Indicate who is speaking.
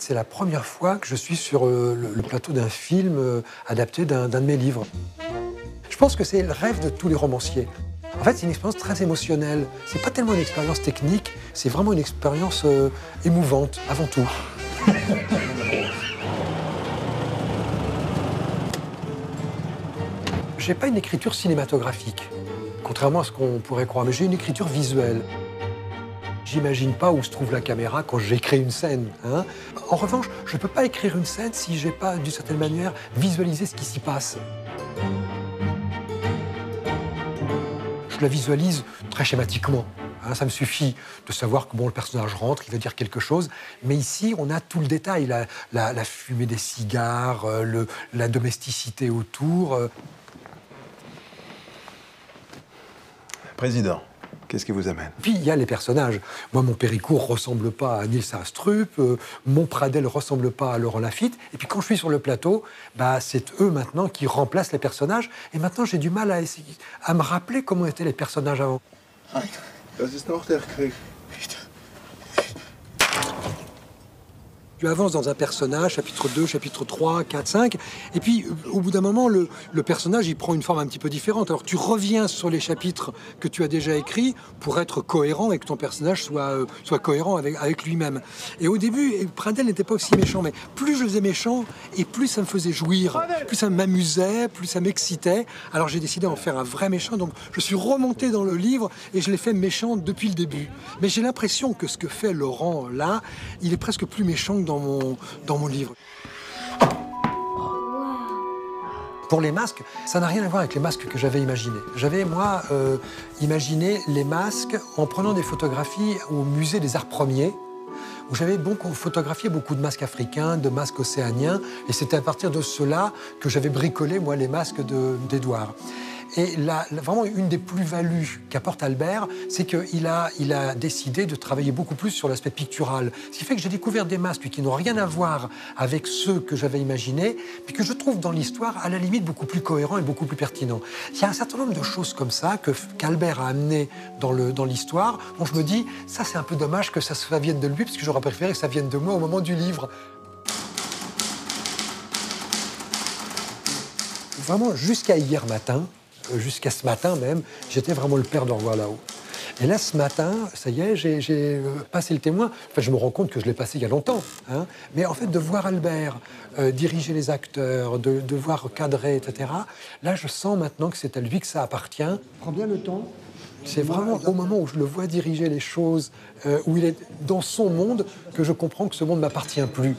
Speaker 1: C'est la première fois que je suis sur le plateau d'un film adapté d'un de mes livres. Je pense que c'est le rêve de tous les romanciers. En fait, c'est une expérience très émotionnelle. C'est pas tellement une expérience technique, c'est vraiment une expérience émouvante, avant tout. J'ai pas une écriture cinématographique, contrairement à ce qu'on pourrait croire, mais j'ai une écriture visuelle. J'imagine pas où se trouve la caméra quand j'écris une scène. Hein. En revanche, je peux pas écrire une scène si j'ai pas, d'une certaine manière, visualisé ce qui s'y passe. Je la visualise très schématiquement. Hein, ça me suffit de savoir que bon, le personnage rentre, il va dire quelque chose. Mais ici, on a tout le détail, la fumée des cigares, la domesticité autour.
Speaker 2: Président, qu'est-ce qui vous amène?
Speaker 1: Puis il y a les personnages. Moi, mon Péricourt ressemble pas à Nils Astrup, mon Pradel ressemble pas à Laurent Lafitte. Et puis quand je suis sur le plateau, bah, c'est eux maintenant qui remplacent les personnages. Et maintenant, j'ai du mal à me rappeler comment étaient les personnages avant.
Speaker 2: Das ist noch der Krieg.
Speaker 1: Tu avances dans un personnage, chapitre 2, chapitre 3, 4, 5, et puis au bout d'un moment, le personnage il prend une forme un petit peu différente. Alors tu reviens sur les chapitres que tu as déjà écrits pour être cohérent et que ton personnage soit cohérent avec lui-même. Et au début, Pradel n'était pas aussi méchant, mais plus je faisais méchant, et plus ça me faisait jouir, plus ça m'amusait, plus ça m'excitait. Alors j'ai décidé d'en faire un vrai méchant, donc je suis remonté dans le livre et je l'ai fait méchant depuis le début. Mais j'ai l'impression que ce que fait Laurent là, il est presque plus méchant que dans mon livre. Pour les masques, ça n'a rien à voir avec les masques que j'avais imaginés. J'avais, moi, imaginé les masques en prenant des photographies au musée des Arts Premiers, où j'avais photographié beaucoup de masques africains, de masques océaniens, et c'était à partir de cela que j'avais bricolé, moi, les masques d'Édouard. Et vraiment, une des plus-values qu'apporte Albert, c'est qu'il a décidé de travailler beaucoup plus sur l'aspect pictural. Ce qui fait que j'ai découvert des masques qui n'ont rien à voir avec ceux que j'avais imaginés, mais que je trouve dans l'histoire, à la limite, beaucoup plus cohérents et beaucoup plus pertinents. Il y a un certain nombre de choses comme ça qu'Albert a amené dans l'histoire, dont je me dis, ça c'est un peu dommage que ça vienne de lui, parce que j'aurais préféré que ça vienne de moi au moment du livre. Vraiment, jusqu'à hier matin, jusqu'à ce matin même, j'étais vraiment le père d'Au revoir là-haut. Et là, ce matin, ça y est, j'ai passé le témoin. Enfin, je me rends compte que je l'ai passé il y a longtemps. Hein. Mais en fait, de voir Albert diriger les acteurs, de voir cadrer, etc., là, je sens maintenant que c'est à lui que ça appartient. Prends bien le temps. C'est vraiment au moment où je le vois diriger les choses, où il est dans son monde, que je comprends que ce monde ne m'appartient plus.